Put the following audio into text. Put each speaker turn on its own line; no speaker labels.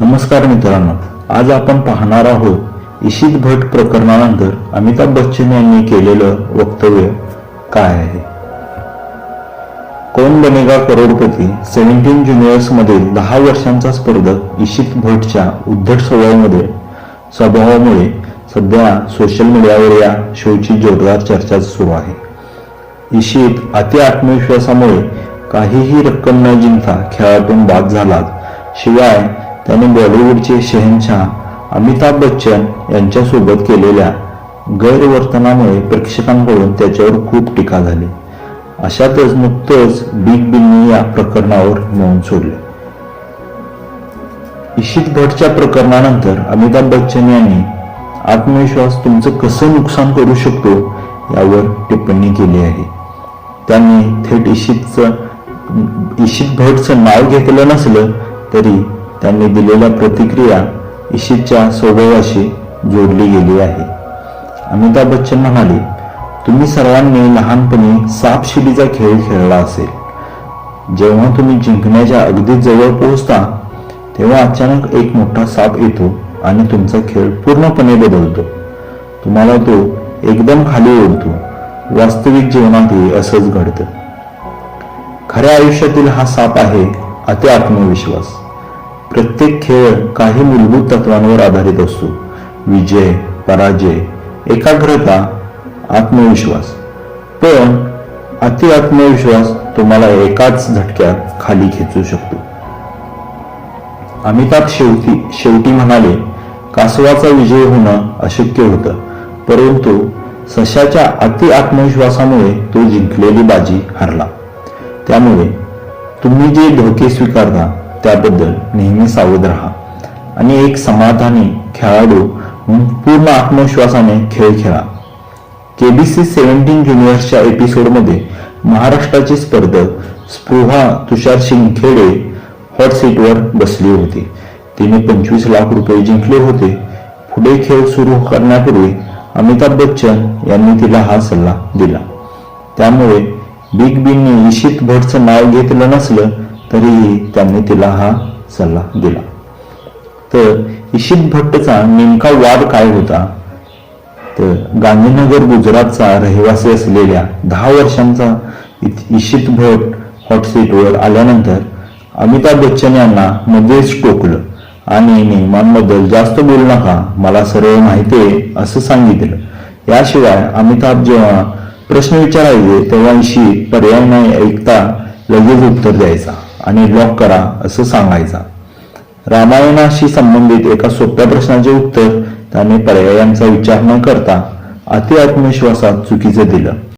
नमस्कार मित्रांनो, आज आपण पाहणार आहोत इशित भट प्रकरणानंतर अमिताभ बच्चन यांनी केलेलं वक्तव्य काय आहे. कौन बनेगा करोडपती 17 ज्युनियर्स मधील 10 वर्षांचा स्पर्धक इशित भटच्या उद्धट स्वभावामुळे सध्या सोशल मीडियावर या शोची जोरदार चर्चा सुरू आहे. इशित अति आत्मविश्वासामुळे काहीही रक्कम न जिंकता खेळातून बाद झाला. शिवाय त्याने बॉलिवूडचे शहंशाह अमिताभ बच्चन यांच्यासोबत केलेल्या गैरवर्तनामुळे प्रेक्षकांकडून त्याच्यावर खूप टीका झाली. अशातच नुकतंच बिग बींनी या प्रकरणावर मौन सोडले. इशित भटच्या प्रकरणानंतर अमिताभ बच्चन यांनी आत्मविश्वास तुमचं कसं नुकसान करू शकतो यावर टिप्पणी केली आहे. त्यांनी थेट इशित भटचं नाव घेतलं नसलं तरी त्यांनी दिलेल्या प्रतिक्रिया इशितच्या स्वभावाशी जोडली गेली आहे. अमिताभ बच्चन म्हणाले, तुम्ही सर्वांनी लहानपणी सापशिडीचा खेळ खेळला असेल. जेव्हा तुम्ही जिंकण्याच्या अगदी जवळ पोहोचता तेव्हा अचानक एक मोठा साप येतो आणि तुमचा खेळ पूर्णपणे बदलतो. तुम्हाला तो एकदम खाली ओढतो. वास्तविक जीवनातही असंच घडतं. खऱ्या आयुष्यातील हा साप आहे अति आत्मविश्वास. प्रत्येक खेळ काही मूलभूत तत्वांवर आधारित असतो. विजय, पराजय, एकाग्रता, आत्मविश्वास. पण अति आत्मविश्वास तुम्हाला एकाच झटक्यात खाली खेचू शकतो. अमिताभ शेवटी म्हणाले, कासवाचा विजय होणं अशक्य होतं, परंतु सशाच्या अति आत्मविश्वासामुळे तो जिंकलेली बाजी हरला. त्यामुळे तुम्ही जे धोके स्वीकारता त्याबद्दल नेहमी सावध राहा आणि एक समाधानी खेळाडू म्हणून पूर्ण आत्मविश्वासाने खेळ खेळा. केबीसी 17 ज्युनियर्सच्या एपिसोडमध्ये महाराष्ट्राची स्पर्धक स्पृहा तुषार शिंदखेडे हॉट सीटवर बसली होती. तिने 25 लाख रुपये जिंकले होते. पुढे खेळ सुरू करण्यापूर्वी अमिताभ बच्चन यांनी तिला हा सल्ला दिला. त्यामुळे बिग बींनी इशित भटचं नाव घेतलं नसलं तरीही त्यांनी तिला हा सल्ला दिला. तर इशित भट्टचा नेमका वाद काय होता? तर गांधीनगर गुजरातचा रहिवासी असलेल्या 10 वर्षांचा इशित भट हॉट सीटवर आल्यानंतर अमिताभ बच्चन यांना मध्येच टोकलं आणि नियमांबद्दल जास्त बोलू नका, मला सरळ माहिती आहे असं सांगितलं. याशिवाय अमिताभ जेव्हा प्रश्न विचारायचे तेव्हा इशित पर्याय नाही ऐकता लगेच उत्तर द्यायचा आणि लॉक करा असं सांगायचा. रामायणाशी संबंधित एका सोप्या प्रश्नाचे उत्तर त्याने पर्यायांचा विचार न करता अति आत्मविश्वासात चुकीचं दिलं.